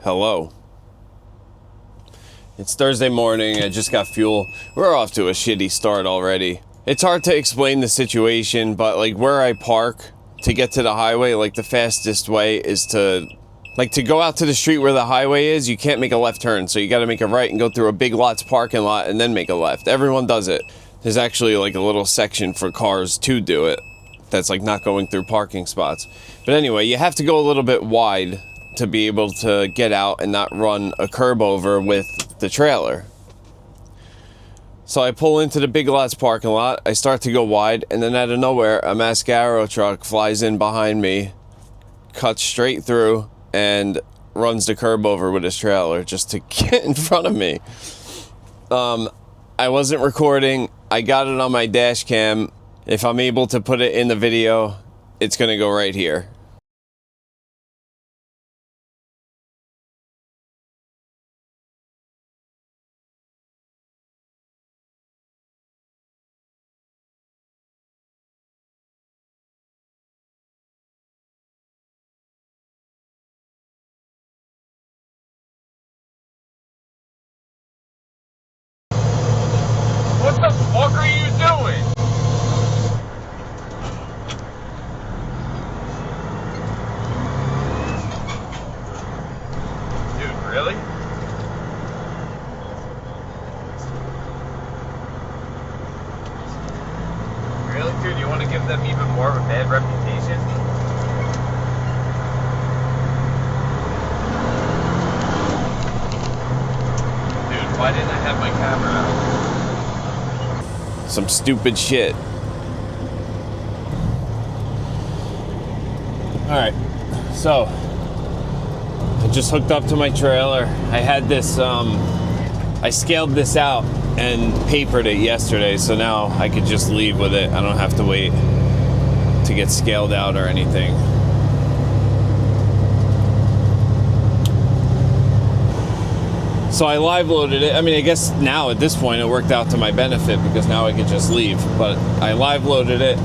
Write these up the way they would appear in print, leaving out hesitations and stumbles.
Hello. It's Thursday morning, I just got fuel. We're off to a shitty start already. It's hard to explain the situation, but like where I park to get to the highway, like the fastest way is to go out to the street where the highway is, you can't make a left turn, so you gotta make a right and go through a Big Lots parking lot and then make a left. Everyone does it. There's actually like a little section for cars to do it that's like not going through parking spots. But anyway, you have to go a little bit wide to be able to get out and not run a curb over with the trailer. So I pull into the Big Lots parking lot, I start to go wide, and then out of nowhere, a Mascaro truck flies in behind me, cuts straight through, and runs the curb over with his trailer just to get in front of me. I wasn't recording, I got it on my dash cam. If I'm able to put it in the video, it's gonna go right here. What the fuck are you doing? Dude, really? Really, dude? You want to give them even more of a bad reputation? Dude, why didn't I have my camera out? Some stupid shit. Alright, so I just hooked up to my trailer. I had this, I scaled this out and papered it yesterday, so now I could just leave with it. I don't have to wait to get scaled out or anything. So I live loaded it. I mean, I guess now at this point it worked out to my benefit because now I could just leave. But I live loaded it.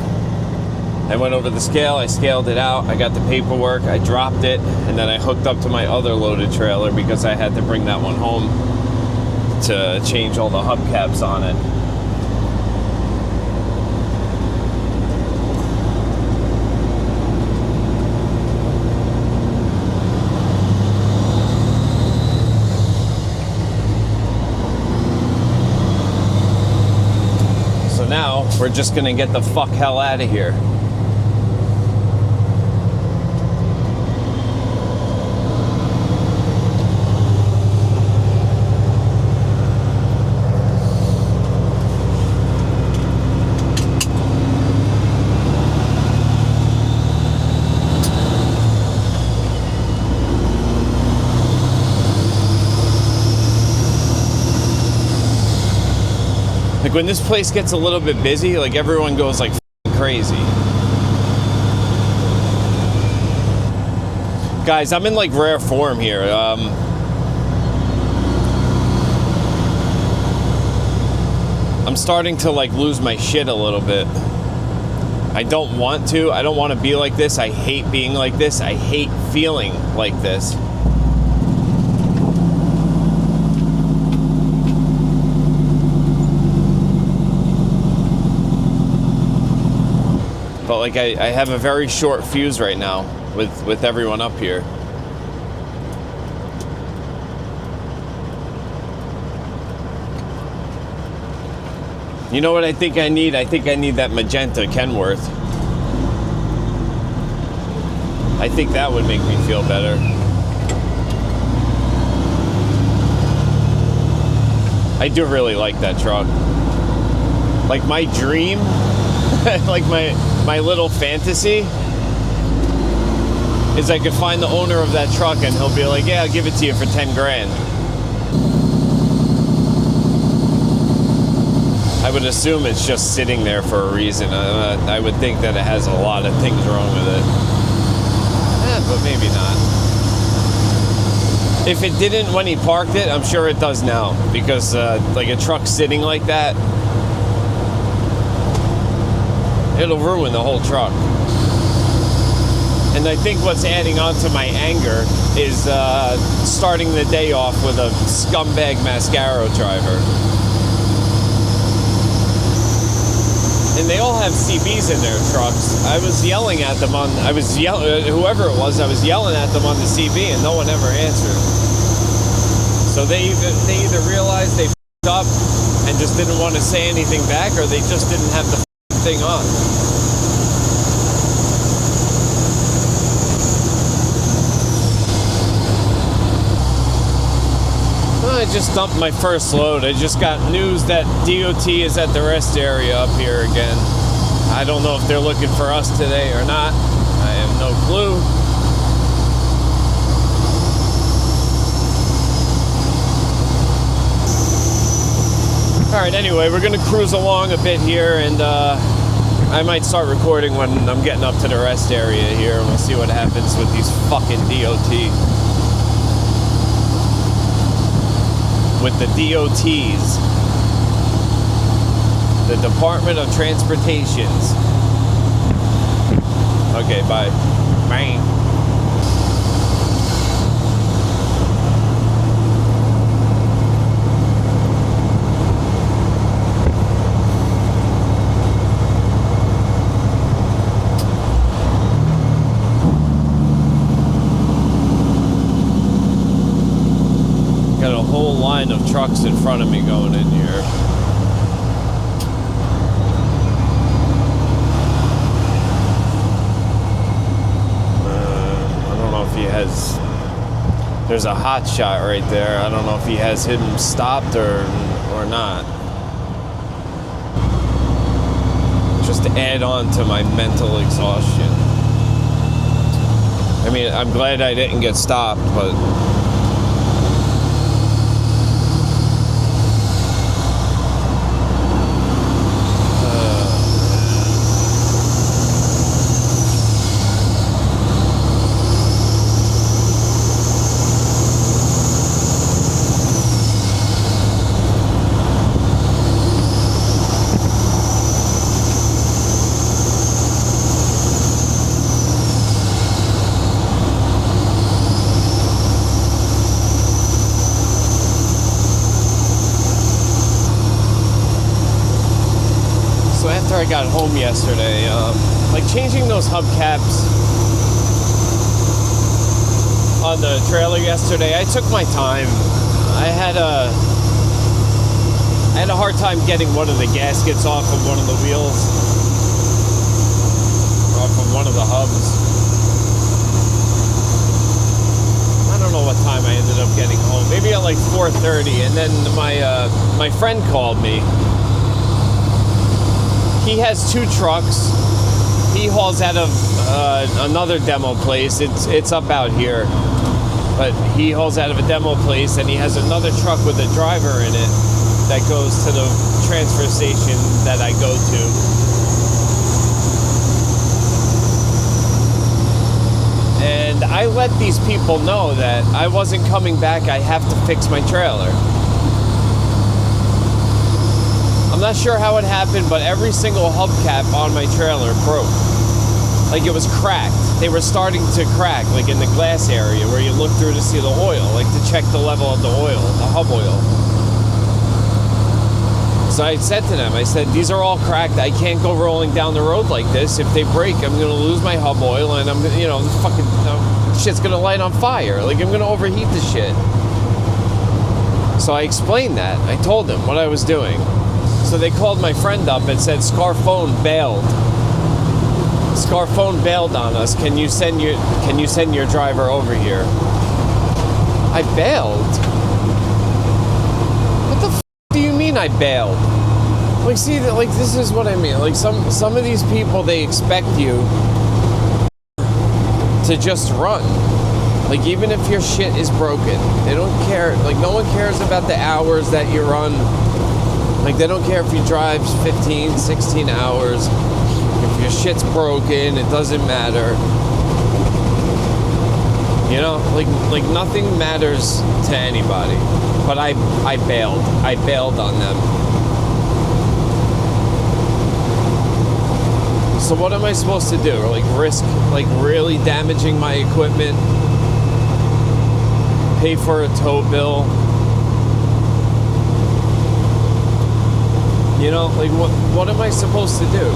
I went over the scale, I scaled it out, I got the paperwork, I dropped it, and then I hooked up to my other loaded trailer because I had to bring that one home to change all the hubcaps on it. Now we're just gonna get the fuck hell out of here. Like when this place gets a little bit busy, like everyone goes like crazy. Guys, I'm in like rare form here. I'm starting to like lose my shit a little bit. I don't want to be like this. I hate being like this. I hate feeling like this. But like I have a very short fuse right now with everyone up here. You know what I think I need? I think I need that magenta Kenworth. I think that would make me feel better. I do really like that truck. Like my dream, like my little fantasy is I could find the owner of that truck and he'll be like, yeah, I'll give it to you for 10 grand. I would assume it's just sitting there for a reason. I would think that it has a lot of things wrong with it. But maybe not. If it didn't when he parked it, I'm sure it does now. Because like a truck sitting like that, it'll ruin the whole truck. And I think what's adding on to my anger is starting the day off with a scumbag Mascaro driver. And they all have CBs in their trucks. I was yelling at them on, whoever it was, I was yelling at them on the CB and no one ever answered. So they either realized they f***ed up and just didn't want to say anything back, or they just didn't have the thing on. I just dumped my first load. I just got news that DOT is at the rest area up here again. I don't know if they're looking for us today or not. I have no clue. Alright, anyway, we're gonna cruise along a bit here, and I might start recording when I'm getting up to the rest area here, and we'll see what happens with these fucking DOT. With the DOTs, the Department of Transportations. Okay, bye. Bang. Of trucks in front of me going in here. I don't know if he has. There's a hot shot right there. I don't know if he has him stopped or not. Just to add on to my mental exhaustion. I mean, I'm glad I didn't get stopped, but. I got home yesterday, like changing those hubcaps on the trailer yesterday, I took my time. I had a hard time getting one of the gaskets off of one of the wheels, off of one of the hubs. I don't know what time I ended up getting home, maybe at like 4:30, and then my friend called me. He has two trucks. He hauls out of another demo place. It's up out here, but he hauls out of a demo place, and he has another truck with a driver in it that goes to the transfer station that I go to. And I let these people know that I wasn't coming back. I have to fix my trailer. I'm not sure how it happened, but every single hubcap on my trailer broke. Like it was cracked. They were starting to crack, like in the glass area where you look through to see the oil, like to check the level of the oil, the hub oil. So I said to them, I said, these are all cracked. I can't go rolling down the road like this. If they break, I'm going to lose my hub oil, and I'm, shit's going to light on fire. Like I'm going to overheat the shit. So I explained that. I told them what I was doing. So they called my friend up and said, Scarphone bailed. Scarphone bailed on us. Can you send your driver over here? I bailed? What the f*** do you mean I bailed? Like, see, like this is what I mean. Like some of these people, they expect you to just run. Like even if your shit is broken, they don't care. Like no one cares about the hours that you run. Like, they don't care if you drive 15, 16 hours. If your shit's broken, it doesn't matter. You know, like nothing matters to anybody. But I bailed. I bailed on them. So what am I supposed to do? Like risk like really damaging my equipment? Pay for a tow bill? You know, like what am I supposed to do?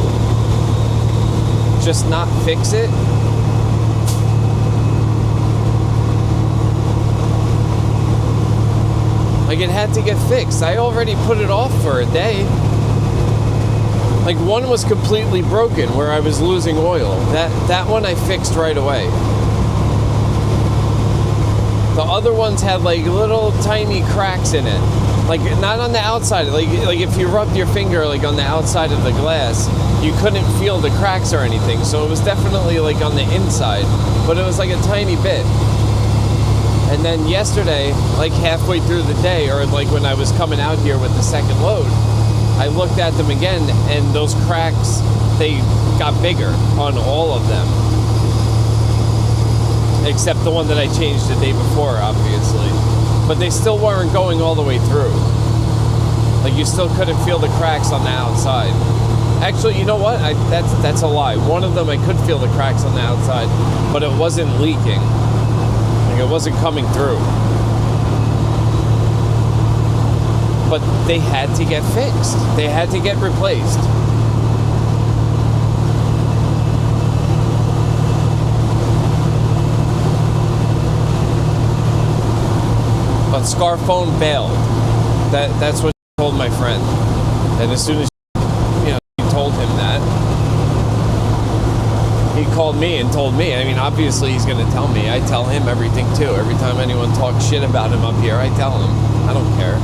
Just not fix it? Like it had to get fixed. I already put it off for a day. Like one was completely broken where I was losing oil. That one I fixed right away. The other ones had like little tiny cracks in it. Like not on the outside. Like if you rubbed your finger like on the outside of the glass, you couldn't feel the cracks or anything. So it was definitely like on the inside, but it was like a tiny bit. And then yesterday, like halfway through the day, or like when I was coming out here with the second load, I looked at them again, and those cracks, they got bigger on all of them. Except the one that I changed the day before, obviously. But they still weren't going all the way through. Like you still couldn't feel the cracks on the outside. Actually, you know what? That's a lie. One of them I could feel the cracks on the outside, but it wasn't leaking. Like it wasn't coming through. But they had to get fixed. They had to get replaced. But Scarphone bailed. That's what she told my friend. And as soon as she told him that, he called me and told me. I mean, obviously he's going to tell me. I tell him everything too. Every time anyone talks shit about him up here, I tell him. I don't care.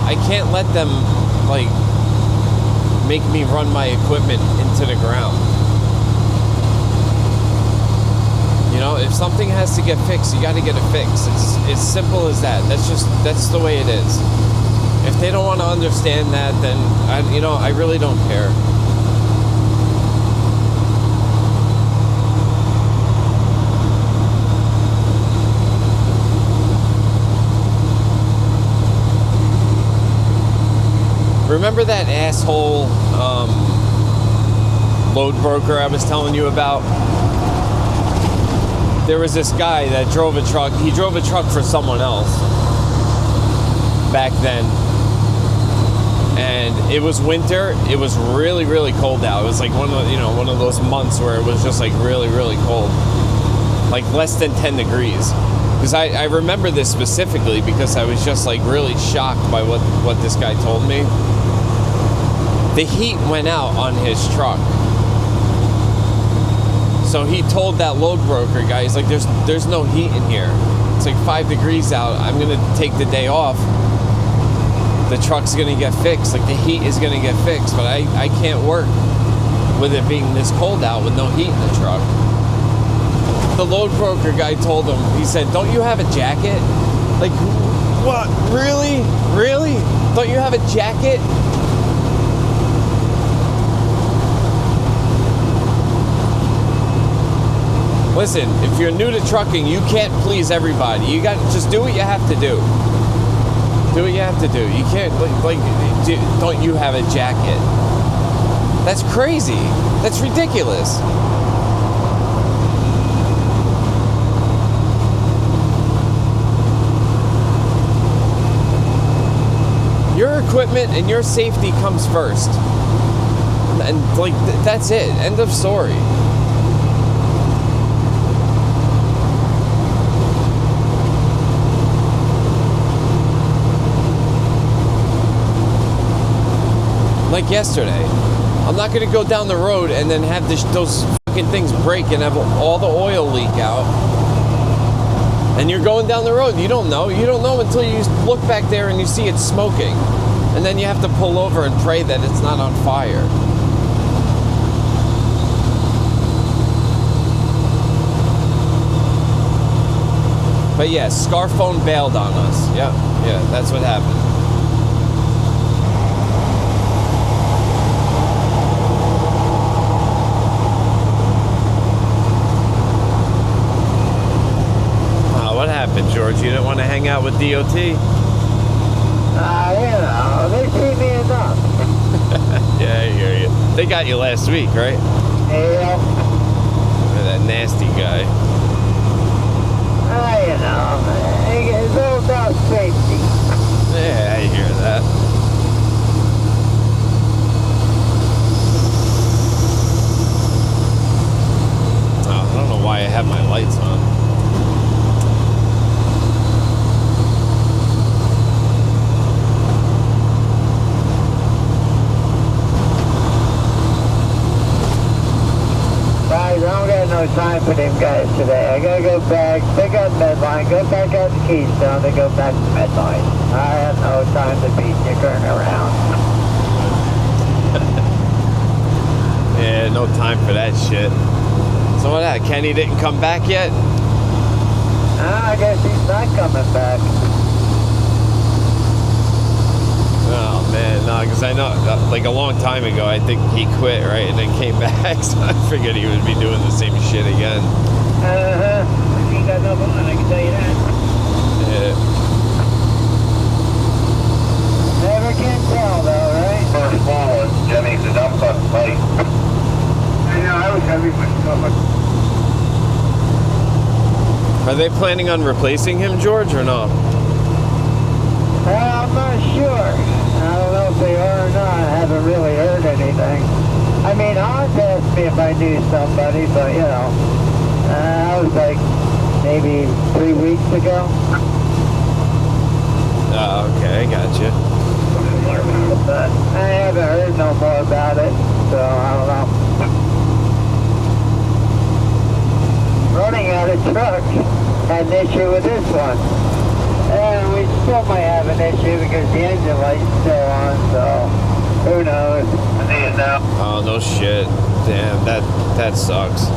I can't let them like make me run my equipment into the ground. You know, if something has to get fixed, you got to get it fixed. It's as simple as that. That's the way it is. If they don't want to understand that, then I really don't care. Remember that asshole load broker I was telling you about? There was this guy that drove a truck. He drove a truck for someone else back then. And it was winter. It was really, really cold out. It was like one of those months where it was just like really, really cold. Like less than 10 degrees. Because I remember this specifically because I was just like really shocked by what this guy told me. The heat went out on his truck. So he told that load broker guy, he's like, there's no heat in here. It's like 5 degrees out. I'm gonna take the day off. The truck's gonna get fixed. Like the heat is gonna get fixed, but I can't work with it being this cold out with no heat in the truck. The load broker guy told him, he said, don't you have a jacket? Like, what? Really? Really? Don't you have a jacket? Listen, if you're new to trucking, you can't please everybody. You got to just do what you have to do. Do what you have to do. You can't, don't you have a jacket? That's crazy. That's ridiculous. Your equipment and your safety comes first. And, that's it. End of story. Like yesterday, I'm not going to go down the road and then have those fucking things break and have all the oil leak out. And you're going down the road, you don't know until you look back there and you see it smoking. And then you have to pull over and pray that it's not on fire. But yeah, Scarphone bailed on us. Yeah, that's what happened. happened, George? You didn't want to hang out with DOT? You know, they see me enough. Yeah, I hear you. They got you last week, right? Yeah. That nasty guy. You know, it's all about safety. Yeah, I hear that. Oh, I don't know why I have my lights on. Guys, I don't got no time for them guys today. I gotta go back, pick up Medline, go back out to Keystone, then go back to Medline. I have no time to be dickering around. Yeah, no time for that shit. So what that? Kenny didn't come back yet? I guess he's not coming back. Oh man, no, because I know, like a long time ago, I think he quit, right, and then came back. So I figured he would be doing the same shit again. He got no fun, I can tell you that. Yeah. Never can tell, though, right? First forward, Jimmy, because I'm fucking late. I know, I was having my stomach. Are they planning on replacing him, George, or no? I'm not sure. I don't know if they are or not. I haven't really heard anything. I mean, Hans asked me if I knew somebody, but, you know, I was like maybe 3 weeks ago. Oh, okay, I got you. But I haven't heard no more about it, so I don't know. Running out of trucks. Had an issue with this one. And we still might have an issue because the engine light's still on, so who knows? I see it now. Oh, no shit. Damn, that sucks.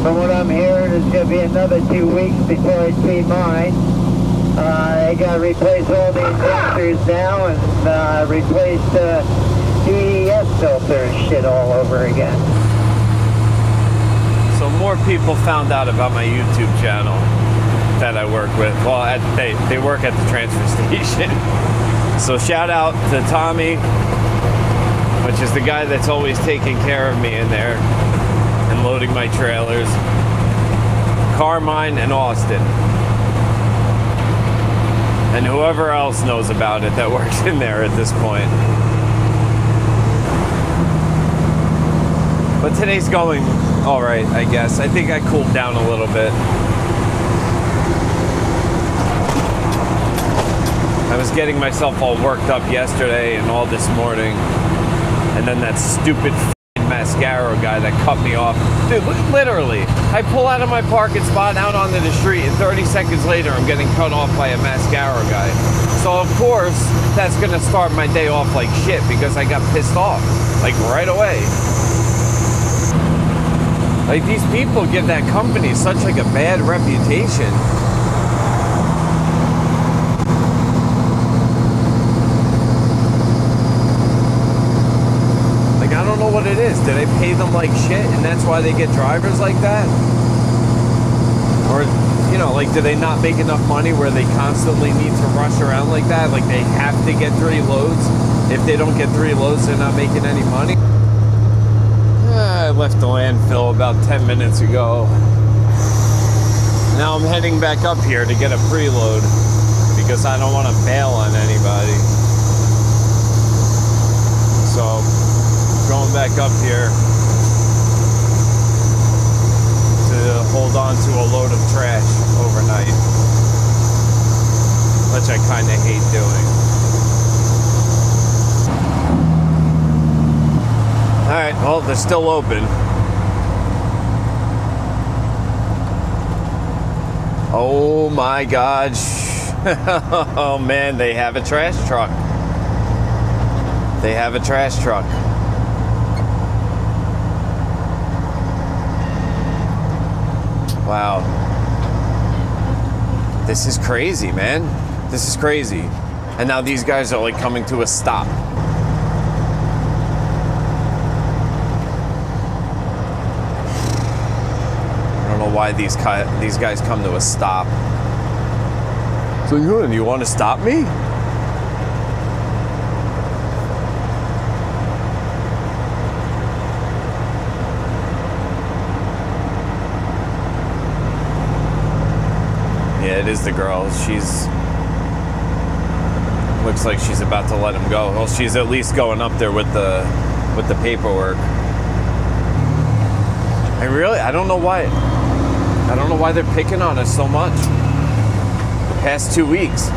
From what I'm hearing, it's going to be another 2 weeks before I see mine. They got to replace all the injectors now and replace the DES filter and shit all over again. So more people found out about my YouTube channel that I work with. Well, they work at the transfer station. So shout out to Tommy, which is the guy that's always taking care of me in there and loading my trailers. Carmine and Austin. And whoever else knows about it that works in there at this point. But today's going all right, I guess. I think I cooled down a little bit. I was getting myself all worked up yesterday and all this morning. And then that stupid mascara guy that cut me off. Dude, literally, I pull out of my parking spot out onto the street and 30 seconds later I'm getting cut off by a mascara guy. So of course, that's gonna start my day off like shit because I got pissed off, like right away. Like these people give that company such like a bad reputation. Like I don't know what it is. Do they pay them like shit and that's why they get drivers like that? Or, you know, like do they not make enough money where they constantly need to rush around like that? Like they have to get 3 loads. If they don't get 3 loads, they're not making any money. I left the landfill about 10 minutes ago. Now I'm heading back up here to get a preload because I don't want to bail on anybody. So, going back up here to hold on to a load of trash overnight, which I kind of hate doing. Alright, well, they're still open. Oh my gosh. Oh man, they have a trash truck. They have a trash truck. Wow. This is crazy, man. This is crazy. And now these guys are like coming to a stop. why these guys come to a stop. So you want to stop me? Yeah, it is the girl. She's looks like she's about to let him go. Well, she's at least going up there with the paperwork. I don't know why. I don't know why they're picking on us so much. The past 2 weeks.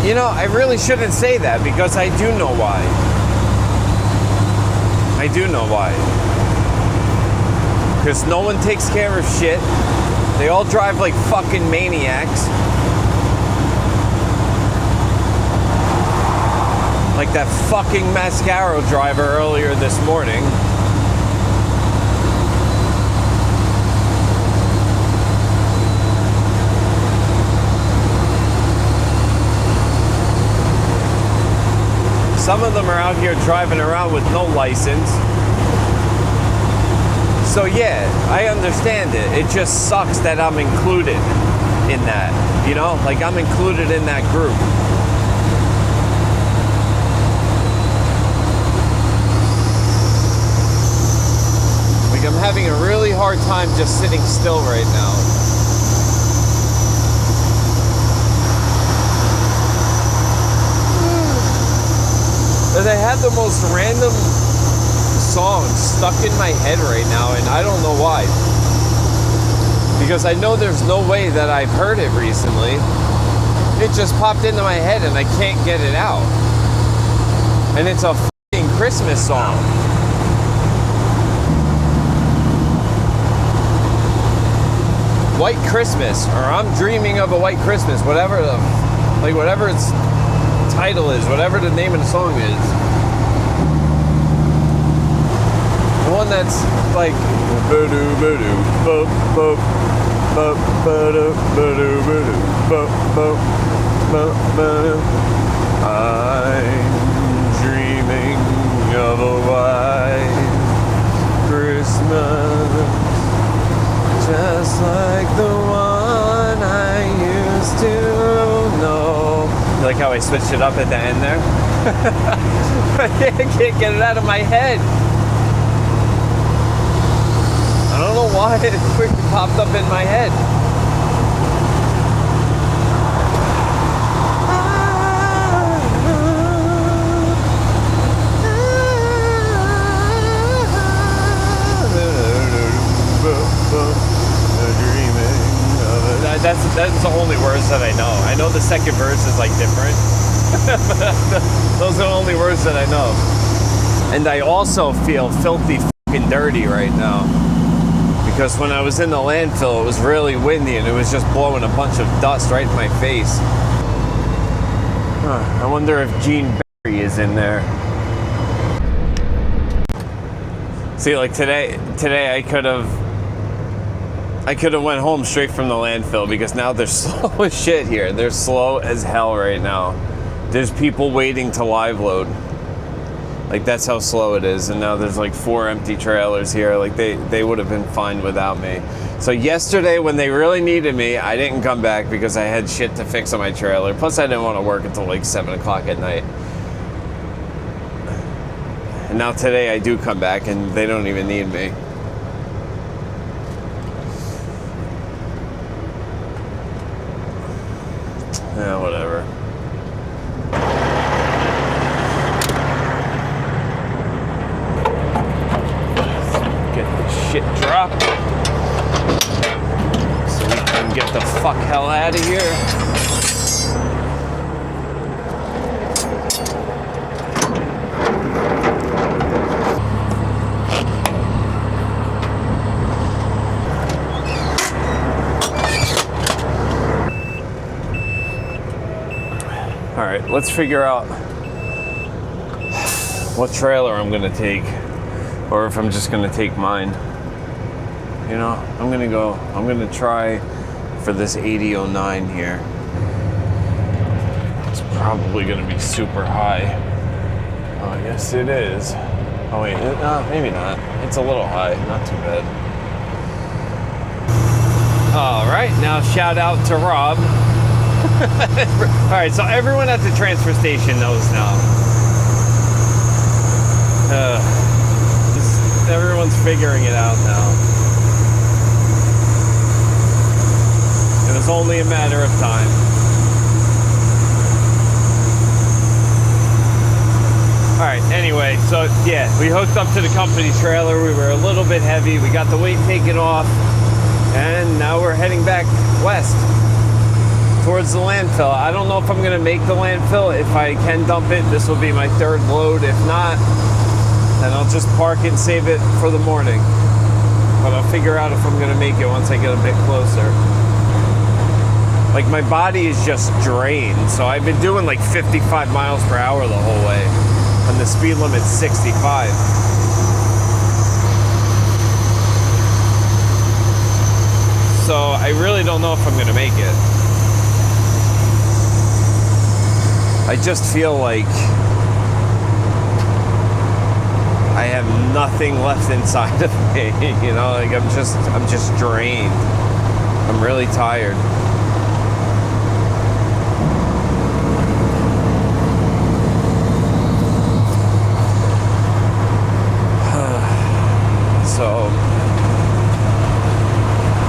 You know, I really shouldn't say that because I do know why. I do know why. Because no one takes care of shit. They all drive like fucking maniacs. Like that fucking Mascaro driver earlier this morning. Some of them are out here driving around with no license. So yeah, I understand it. It just sucks that I'm included in that. You know, like I'm included in that group. Like I'm having a really hard time just sitting still right now. But I had the most random song stuck in my head right now, and I don't know why. Because I know there's no way that I've heard it recently. It just popped into my head and I can't get it out. And it's a fucking Christmas song. White Christmas, or I'm dreaming of a white Christmas, whatever its title is, whatever the name of the song is. The one that's like I'm dreaming of a white Christmas, just like the one I used to know. You like how I switched it up at the end there? I can't get it out of my head. I don't know why it quickly popped up in my head. That's the only words that I know. I know the second verse is like different. Those are the only words that I know. And I also feel filthy fucking dirty right now. Because when I was in the landfill, it was really windy and it was just blowing a bunch of dust right in my face. I wonder if Gene Barry is in there. See, like today I could have went home straight from the landfill because now they're slow as shit here. They're slow as hell right now. There's people waiting to live load. Like that's how slow it is. And now there's like 4 empty trailers here. Like they would have been fine without me. So yesterday when they really needed me, I didn't come back because I had shit to fix on my trailer. Plus I didn't want to work until like 7 o'clock at night. And now today I do come back and they don't even need me. Yeah, whatever. Get this shit dropped so we can get the fuck hell out of here. right, let's figure out what trailer I'm gonna take, or if I'm just gonna take mine. You know, I'm gonna try for this 8009 here. It's probably gonna be super high. Oh, yes it is. Oh wait, maybe not. It's a little high, not too bad. All right, now shout out to Rob. All right, so everyone at the transfer station knows now. Everyone's figuring it out now. It was only a matter of time. All right, anyway, so yeah, we hooked up to the company trailer. We were a little bit heavy. We got the weight taken off, and now we're heading back west towards the landfill. I don't know if I'm gonna make the landfill. If I can dump it, this will be my third load. If not, then I'll just park it and save it for the morning. But I'll figure out if I'm gonna make it once I get a bit closer. Like, my body is just drained. So I've been doing like 55 miles per hour the whole way, and the speed limit's 65. So I really don't know if I'm gonna make it. I just feel like I have nothing left inside of me, you know, like I'm just drained. I'm really tired. So,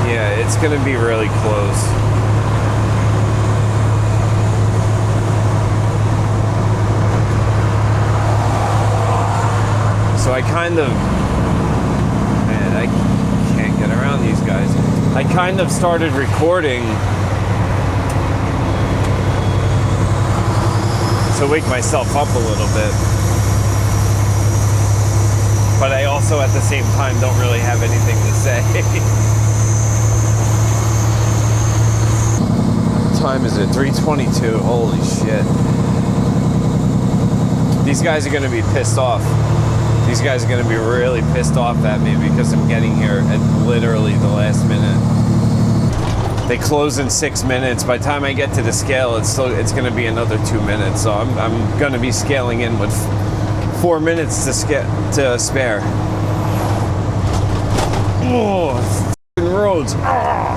yeah, it's gonna be really close. So I kind of, man, I can't get around these guys. I kind of started recording to wake myself up a little bit. But I also, at the same time, don't really have anything to say. What time is it? 3:22. Holy shit. These guys are going to be pissed off. These guys are going to be really pissed off at me because I'm getting here at literally the last minute. They close in 6 minutes. By the time I get to the scale, it's going to be another 2 minutes. So I'm going to be scaling in with 4 minutes to spare. Oh, f***ing roads. Ah.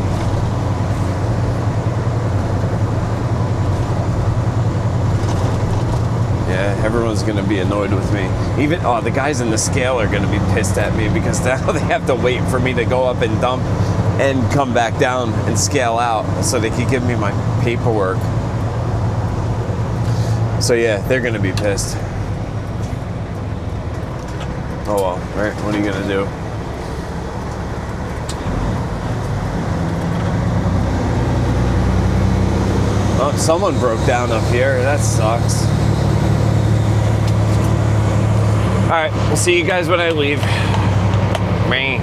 Yeah, everyone's gonna be annoyed with me. Even, the guys in the scale are gonna be pissed at me because now they have to wait for me to go up and dump and come back down and scale out so they can give me my paperwork. So yeah, they're gonna be pissed. Oh well, right, what are you gonna do? Oh, someone broke down up here, that sucks. All right, we'll see you guys when I leave. Man.